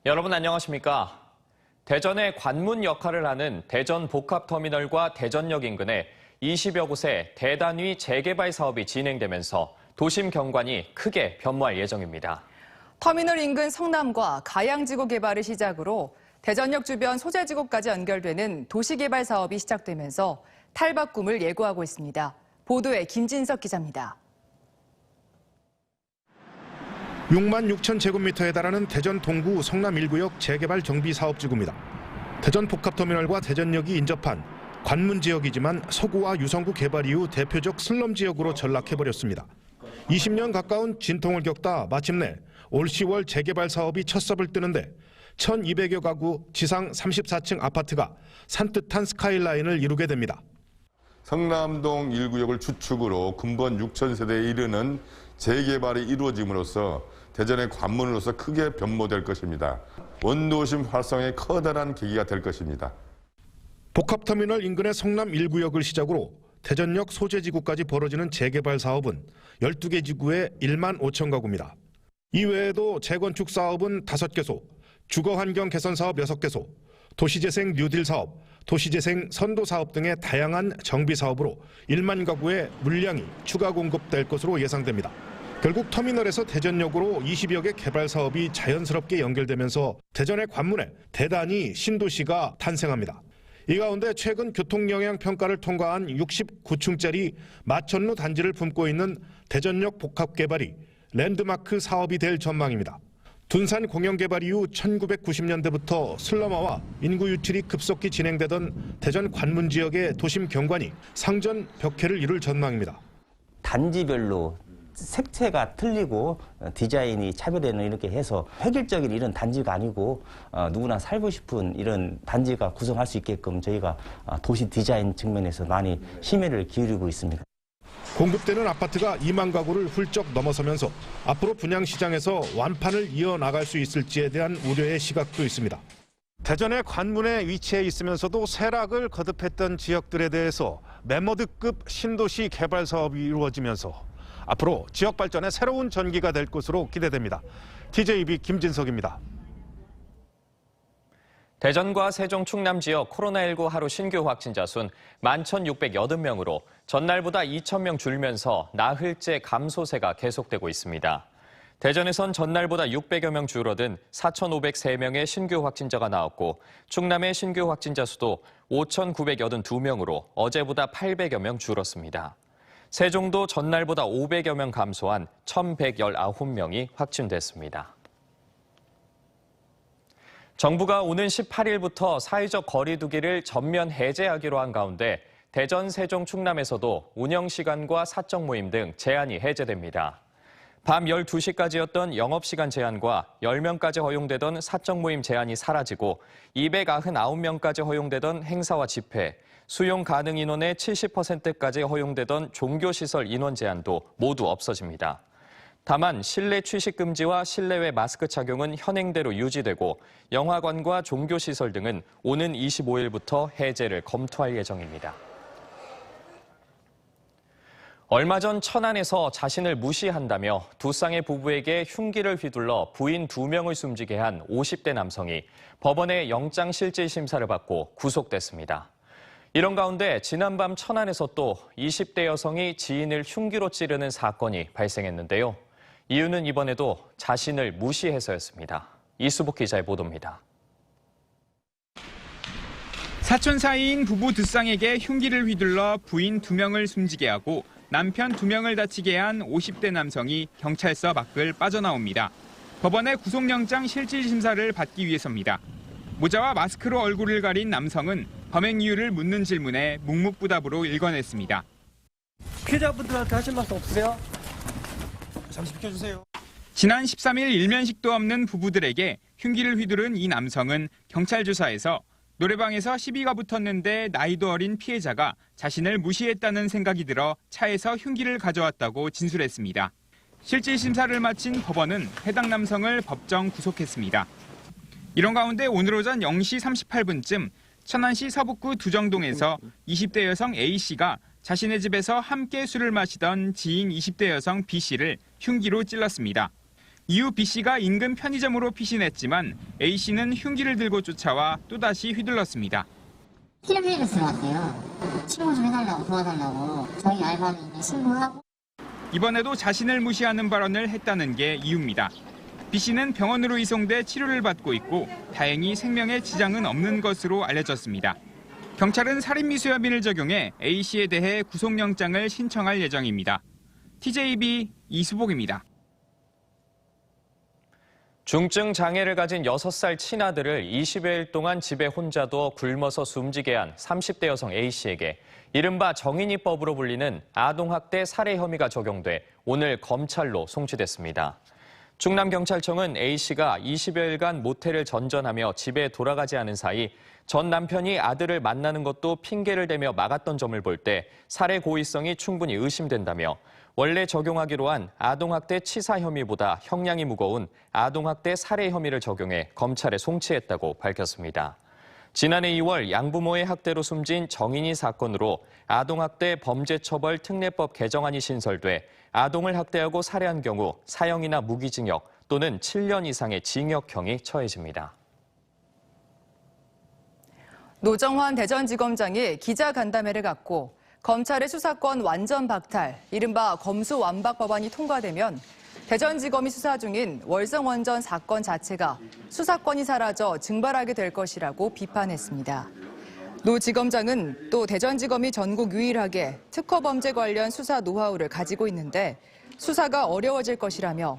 여러분 안녕하십니까? 대전의 관문 역할을 하는 대전 복합터미널과 대전역 인근에 20여 곳의 대단위 재개발 사업이 진행되면서 도심 경관이 크게 변모할 예정입니다. 터미널 인근 성남과 가양지구 개발을 시작으로 대전역 주변 소재지구까지 연결되는 도시개발 사업이 시작되면서 탈바꿈을 예고하고 있습니다. 보도에 김진석 기자입니다. 6만 6천 제곱미터에 달하는 대전 동구 성남 1구역 재개발 정비 사업지구입니다. 대전 복합터미널과 대전역이 인접한 관문 지역이지만 서구와 유성구 개발 이후 대표적 슬럼 지역으로 전락해버렸습니다. 20년 가까운 진통을 겪다 마침내 올 10월 재개발 사업이 첫 섭을 뜨는데 1,200여 가구 지상 34층 아파트가 산뜻한 스카이라인을 이루게 됩니다. 성남동 1구역을 주축으로 근본 6천 세대에 이르는 재개발이 이루어짐으로써 대전의 관문으로서 크게 변모될 것입니다. 원도심 활성화의 커다란 계기가 될 것입니다. 복합터미널 인근의 성남 1구역을 시작으로 대전역 소재지구까지 벌어지는 재개발 사업은 12개 지구에 1만 5천 가구입니다. 이외에도 재건축 사업은 5개소, 주거환경 개선 사업 6개소, 도시재생 뉴딜 사업, 도시재생 선도 사업 등의 다양한 정비 사업으로 1만 가구의 물량이 추가 공급될 것으로 예상됩니다. 결국 터미널에서 대전역으로 20여 개 개발 사업이 자연스럽게 연결되면서 대전의 관문에 대단히 신도시가 탄생합니다. 이 가운데 최근 교통영향 평가를 통과한 69층짜리 마천루 단지를 품고 있는 대전역 복합개발이 랜드마크 사업이 될 전망입니다. 둔산 공영개발 이후 1990년대부터 슬럼화와 인구 유출이 급속히 진행되던 대전 관문 지역의 도심 경관이 상전 벽해를 이룰 전망입니다. 단지별로 색채가 틀리고 디자인이 차별되는 이렇게 해서 획일적인 이런 단지가 아니고 누구나 살고 싶은 이런 단지가 구성할 수 있게끔 저희가 도시 디자인 측면에서 많이 심혈을 기울이고 있습니다. 공급되는 아파트가 2만 가구를 훌쩍 넘어서면서 앞으로 분양시장에서 완판을 이어나갈 수 있을지에 대한 우려의 시각도 있습니다. 대전의 관문에 위치해 있으면서도 쇠락을 거듭했던 지역들에 대해서 메모드급 신도시 개발 사업이 이루어지면서 앞으로 지역 발전의 새로운 전기가 될 것으로 기대됩니다. TJB 김진석입니다. 대전과 세종 충남 지역 코로나19 하루 신규 확진자 수는 11,680명으로 전날보다 2,000명 줄면서 나흘째 감소세가 계속되고 있습니다. 대전에선 전날보다 600여 명 줄어든 4,503명의 신규 확진자가 나왔고 충남의 신규 확진자 수도 5,982명으로 어제보다 800여 명 줄었습니다. 세종도 전날보다 500여 명 감소한 1,119명이 확진됐습니다. 정부가 오는 18일부터 사회적 거리 두기를 전면 해제하기로 한 가운데 대전, 세종, 충남에서도 운영시간과 사적 모임 등 제한이 해제됩니다. 밤 12시까지였던 영업시간 제한과 10명까지 허용되던 사적 모임 제한이 사라지고 299명까지 허용되던 행사와 집회, 수용 가능 인원의 70%까지 허용되던 종교시설 인원 제한도 모두 없어집니다. 다만 실내 취식 금지와 실내외 마스크 착용은 현행대로 유지되고 영화관과 종교시설 등은 오는 25일부터 해제를 검토할 예정입니다. 얼마 전 천안에서 자신을 무시한다며 두 쌍의 부부에게 흉기를 휘둘러 부인 2명을 숨지게 한 50대 남성이 법원의 영장실질심사를 받고 구속됐습니다. 이런 가운데 지난밤 천안에서 또 20대 여성이 지인을 흉기로 찌르는 사건이 발생했는데요. 이유는 이번에도 자신을 무시해서였습니다. 이수복 기자의 보도입니다. 사촌 사이인 부부 두 쌍에게 흉기를 휘둘러 부인 2명을 숨지게 하고 남편 2명을 다치게 한 50대 남성이 경찰서 밖을 빠져나옵니다. 법원의 구속영장 실질심사를 받기 위해서입니다. 모자와 마스크로 얼굴을 가린 남성은 범행 이유를 묻는 질문에 묵묵부답으로 일관했습니다. 피해자분들한테 하실 말씀 없으세요? 잠시 비켜주세요. 지난 13일 일면식도 없는 부부들에게 흉기를 휘두른 이 남성은 경찰 조사에서 노래방에서 시비가 붙었는데 나이도 어린 피해자가 자신을 무시했다는 생각이 들어 차에서 흉기를 가져왔다고 진술했습니다. 실질심사를 마친 법원은 해당 남성을 법정 구속했습니다. 이런 가운데 오늘 오전 0시 38분쯤 천안시 서북구 두정동에서 20대 여성 A씨가 자신의 집에서 함께 술을 마시던 지인 20대 여성 B씨를 흉기로 찔렀습니다. 이후 B씨가 인근 편의점으로 피신했지만 A씨는 흉기를 들고 쫓아와 또다시 휘둘렀습니다. 필요해서 들어왔대요. 신고 좀 해달라고 도와달라고 저희 알바는 이미 신고하고. 이번에도 자신을 무시하는 발언을 했다는 게 이유입니다. B씨는 병원으로 이송돼 치료를 받고 있고 다행히 생명에 지장은 없는 것으로 알려졌습니다. 경찰은 살인미수 혐의를 적용해 A씨에 대해 구속영장을 신청할 예정입니다. TJB 이수복입니다. 중증 장애를 가진 6살 친아들을 20여일 동안 집에 혼자 두어 굶어서 숨지게 한 30대 여성 A씨에게 이른바 정인이법으로 불리는 아동학대 살해 혐의가 적용돼 오늘 검찰로 송치됐습니다. 충남경찰청은 A씨가 20여일간 모텔을 전전하며 집에 돌아가지 않은 사이 전 남편이 아들을 만나는 것도 핑계를 대며 막았던 점을 볼 때 살해 고의성이 충분히 의심된다며 원래 적용하기로 한 아동학대 치사 혐의보다 형량이 무거운 아동학대 살해 혐의를 적용해 검찰에 송치했다고 밝혔습니다. 지난해 2월 양부모의 학대로 숨진 정인이 사건으로 아동학대 범죄처벌 특례법 개정안이 신설돼 아동을 학대하고 살해한 경우 사형이나 무기징역 또는 7년 이상의 징역형이 처해집니다. 노정환 대전지검장이 기자간담회를 갖고 검찰의 수사권 완전 박탈, 이른바 검수완박 법안이 통과되면 대전지검이 수사 중인 월성원전 사건 자체가 수사권이 사라져 증발하게 될 것이라고 비판했습니다. 노 지검장은 또 대전지검이 전국 유일하게 특허범죄 관련 수사 노하우를 가지고 있는데 수사가 어려워질 것이라며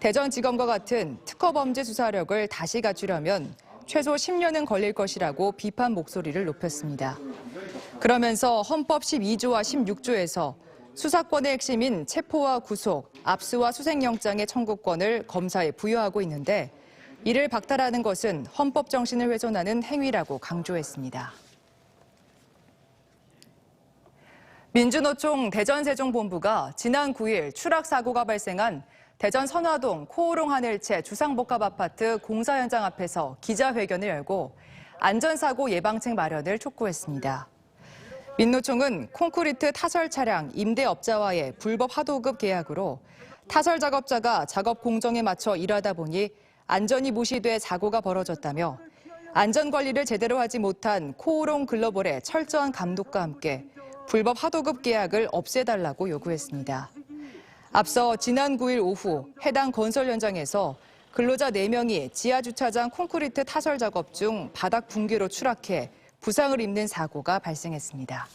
대전지검과 같은 특허범죄 수사력을 다시 갖추려면 최소 10년은 걸릴 것이라고 비판 목소리를 높였습니다. 그러면서 헌법 12조와 16조에서 수사권의 핵심인 체포와 구속, 압수와 수색영장의 청구권을 검사에 부여하고 있는데 이를 박탈하는 것은 헌법 정신을 훼손하는 행위라고 강조했습니다. 민주노총 대전세종본부가 지난 9일 추락사고가 발생한 대전 선화동 코오롱 하늘채 주상복합아파트 공사 현장 앞에서 기자회견을 열고 안전사고 예방책 마련을 촉구했습니다. 민노총은 콘크리트 타설 차량 임대업자와의 불법 하도급 계약으로 타설 작업자가 작업 공정에 맞춰 일하다 보니 안전이 무시돼 사고가 벌어졌다며 안전관리를 제대로 하지 못한 코오롱 글로벌의 철저한 감독과 함께 불법 하도급 계약을 없애달라고 요구했습니다. 앞서 지난 9일 오후 해당 건설 현장에서 근로자 4명이 지하주차장 콘크리트 타설 작업 중 바닥 붕괴로 추락해 부상을 입는 사고가 발생했습니다.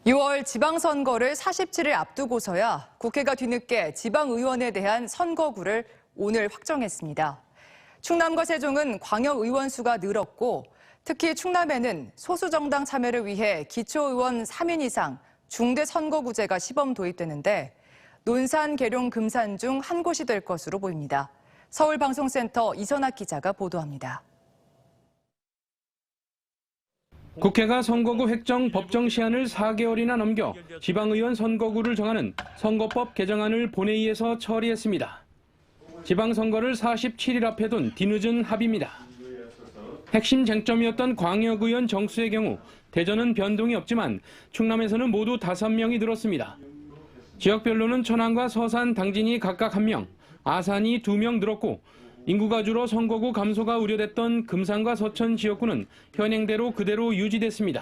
6월 지방선거를 47일 앞두고서야 국회가 뒤늦게 지방의원에 대한 선거구를 오늘 확정했습니다. 충남과 세종은 광역의원 수가 늘었고 특히 충남에는 소수정당 참여를 위해 기초의원 3인 이상 중대선거구제가 시범 도입되는데 논산, 계룡, 금산 중 한 곳이 될 것으로 보입니다. 서울방송센터 이선학 기자가 보도합니다. 국회가 선거구 획정 법정 시한을 4개월이나 넘겨 지방의원 선거구를 정하는 선거법 개정안을 본회의에서 처리했습니다. 지방선거를 47일 앞에 둔 뒤늦은 합의입니다. 핵심 쟁점이었던 광역의원 정수의 경우 대전은 변동이 없지만 충남에서는 모두 5명이 늘었습니다. 지역별로는 천안과 서산, 당진이 각각 1명, 아산이 2명 늘었고 인구가 줄어 선거구 감소가 우려됐던 금산과 서천 지역구는 현행대로 그대로 유지됐습니다.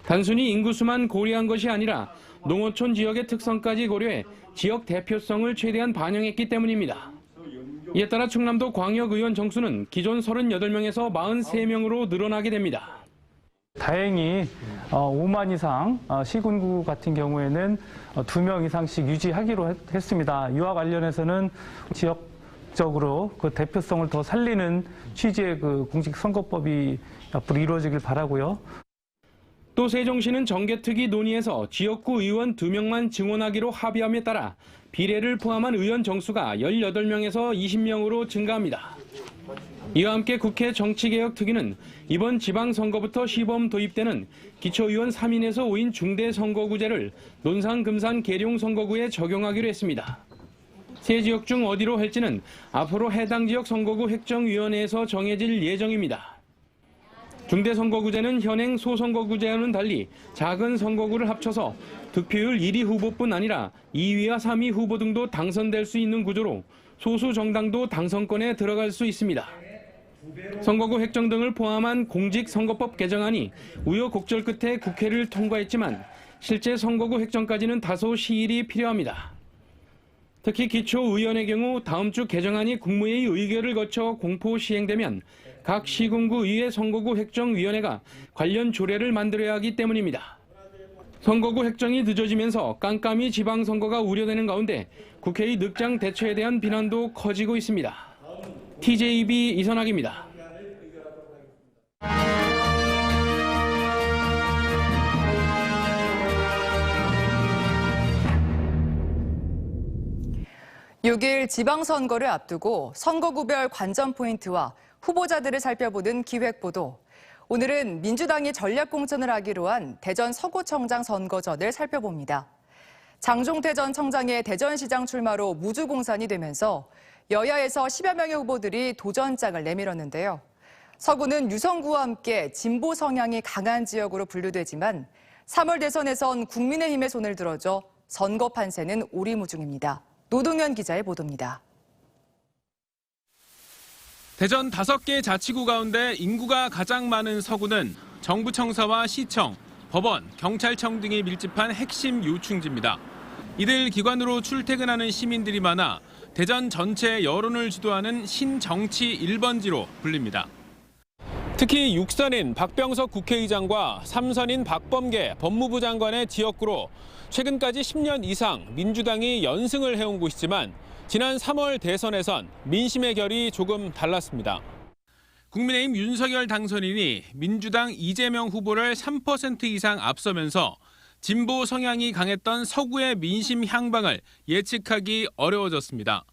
단순히 인구수만 고려한 것이 아니라 농어촌 지역의 특성까지 고려해 지역 대표성을 최대한 반영했기 때문입니다. 이에 따라 충남도 광역의원 정수는 기존 38명에서 43명으로 늘어나게 됩니다. 다행히 5만 이상 시군구 같은 경우에는 2명 이상씩 유지하기로 했습니다. 이와 관련해서는 지역적으로 그 대표성을 더 살리는 취지의 그 공직선거법이 앞으로 이루어지길 바라고요. 또 세종시는 정개특위 논의에서 지역구 의원 2명만 증원하기로 합의함에 따라 비례를 포함한 의원 정수가 18명에서 20명으로 증가합니다. 이와 함께 국회 정치개혁특위는 이번 지방선거부터 시범 도입되는 기초의원 3인에서 5인 중대선거구제를 논산, 금산, 계룡 선거구에 적용하기로 했습니다. 세 지역 중 어디로 할지는 앞으로 해당 지역 선거구 획정위원회에서 정해질 예정입니다. 중대선거구제는 현행 소선거구제와는 달리 작은 선거구를 합쳐서 득표율 1위 후보뿐 아니라 2위와 3위 후보 등도 당선될 수 있는 구조로 소수 정당도 당선권에 들어갈 수 있습니다. 선거구 획정 등을 포함한 공직선거법 개정안이 우여곡절 끝에 국회를 통과했지만 실제 선거구 획정까지는 다소 시일이 필요합니다. 특히 기초의원의 경우 다음 주 개정안이 국무회의 의결을 거쳐 공포 시행되면 각 시군구 의회 선거구 획정위원회가 관련 조례를 만들어야 하기 때문입니다. 선거구 획정이 늦어지면서 깜깜이 지방선거가 우려되는 가운데 국회의 늑장 대처에 대한 비난도 커지고 있습니다. TJB 이선학입니다. (6일) 지방선거를 앞두고 선거구별 관전 포인트와 후보자들을 살펴보는 기획보도. 오늘은 민주당이 전략공천을 하기로 한 대전 서구청장 선거전을 살펴봅니다. 장종태 전 청장의 대전시장 출마로 무주공산이 되면서 여야에서 10여 명의 후보들이 도전장을 내밀었는데요. 서구는 유성구와 함께 진보 성향이 강한 지역으로 분류되지만 3월 대선에선 국민의힘의 손을 들어줘 선거 판세는 오리무중입니다. 노동현 기자의 보도입니다. 대전 5개 자치구 가운데 인구가 가장 많은 서구는 정부 청사와 시청, 법원, 경찰청 등이 밀집한 핵심 요충지입니다. 이들 기관으로 출퇴근하는 시민들이 많아 대전 전체 여론을 주도하는 신정치 1번지로 불립니다. 특히 6선인 박병석 국회의장과 3선인 박범계 법무부 장관의 지역구로 최근까지 10년 이상 민주당이 연승을 해온 곳이지만 지난 3월 대선에선 민심의 결이 조금 달랐습니다. 국민의힘 윤석열 당선인이 민주당 이재명 후보를 3% 이상 앞서면서 진보 성향이 강했던 서구의 민심 향방을 예측하기 어려워졌습니다.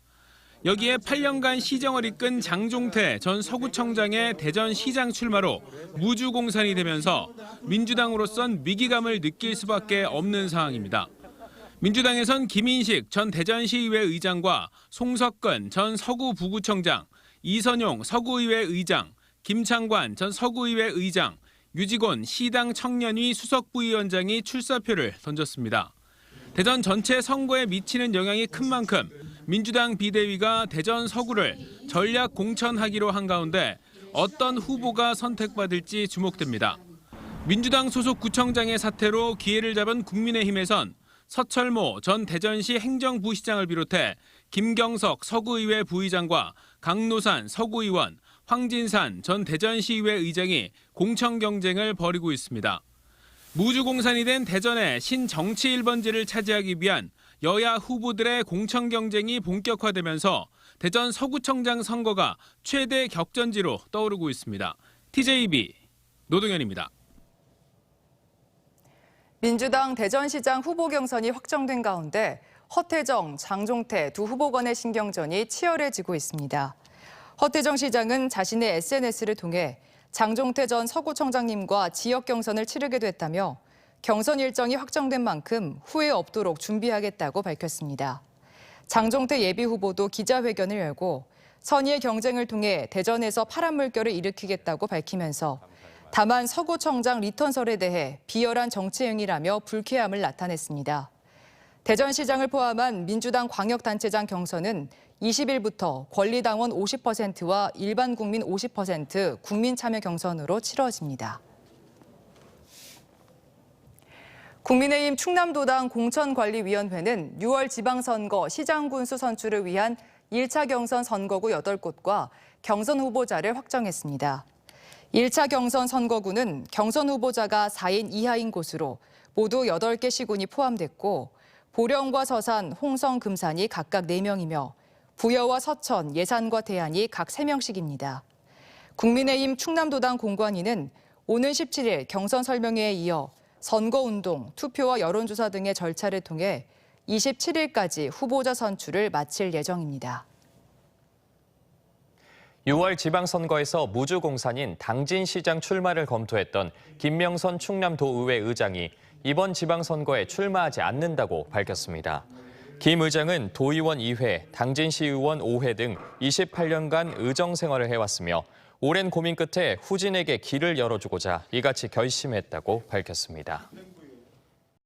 여기에 8년간 시정을 이끈 장종태 전 서구청장의 대전시장 출마로 무주공산이 되면서 민주당으로선 위기감을 느낄 수밖에 없는 상황입니다. 민주당에선 김인식 전 대전시의회 의장과 송석근 전 서구부구청장, 이선용 서구의회 의장, 김창관 전 서구의회 의장, 유직원 시당 청년위 수석부위원장이 출사표를 던졌습니다. 대전 전체 선거에 미치는 영향이 큰 만큼 민주당 비대위가 대전 서구를 전략 공천하기로 한 가운데 어떤 후보가 선택받을지 주목됩니다. 민주당 소속 구청장의 사태로 기회를 잡은 국민의힘에선 서철모 전 대전시 행정부시장을 비롯해 김경석 서구의회 부의장과 강노산 서구의원, 황진산 전 대전시의회 의장이 공천 경쟁을 벌이고 있습니다. 무주공산이 된 대전의 신정치 1번지를 차지하기 위한 여야 후보들의 공천 경쟁이 본격화되면서 대전 서구청장 선거가 최대 격전지로 떠오르고 있습니다. TJB 노동현입니다. 민주당 대전시장 후보 경선이 확정된 가운데 허태정, 장종태 두 후보 간의 신경전이 치열해지고 있습니다. 허태정 시장은 자신의 SNS를 통해 장종태 전 서구청장님과 지역 경선을 치르게 됐다며 경선 일정이 확정된 만큼 후회 없도록 준비하겠다고 밝혔습니다. 장종태 예비 후보도 기자회견을 열고 선의의 경쟁을 통해 대전에서 파란 물결을 일으키겠다고 밝히면서 다만 서구청장 리턴설에 대해 비열한 정치 행위라며 불쾌함을 나타냈습니다. 대전시장을 포함한 민주당 광역단체장 경선은 20일부터 권리당원 50%와 일반 국민 50% 국민참여 경선으로 치러집니다. 국민의힘 충남도당 공천관리위원회는 6월 지방선거 시장군수 선출을 위한 1차 경선 선거구 8곳과 경선 후보자를 확정했습니다. 1차 경선 선거구는 경선 후보자가 4인 이하인 곳으로 모두 8개 시군이 포함됐고 보령과 서산, 홍성, 금산이 각각 4명이며 부여와 서천, 예산과 대안이 각 3명씩입니다. 국민의힘 충남도당 공관위는 오는 17일 경선 설명회에 이어 선거운동, 투표와 여론조사 등의 절차를 통해 27일까지 후보자 선출을 마칠 예정입니다. 6월 지방선거에서 무주공산인 당진시장 출마를 검토했던 김명선 충남도의회 의장이 이번 지방선거에 출마하지 않는다고 밝혔습니다. 김 의장은 도의원 2회, 당진시의원 5회 등 28년간 의정 생활을 해왔으며 오랜 고민 끝에 후진에게 길을 열어주고자 이같이 결심했다고 밝혔습니다.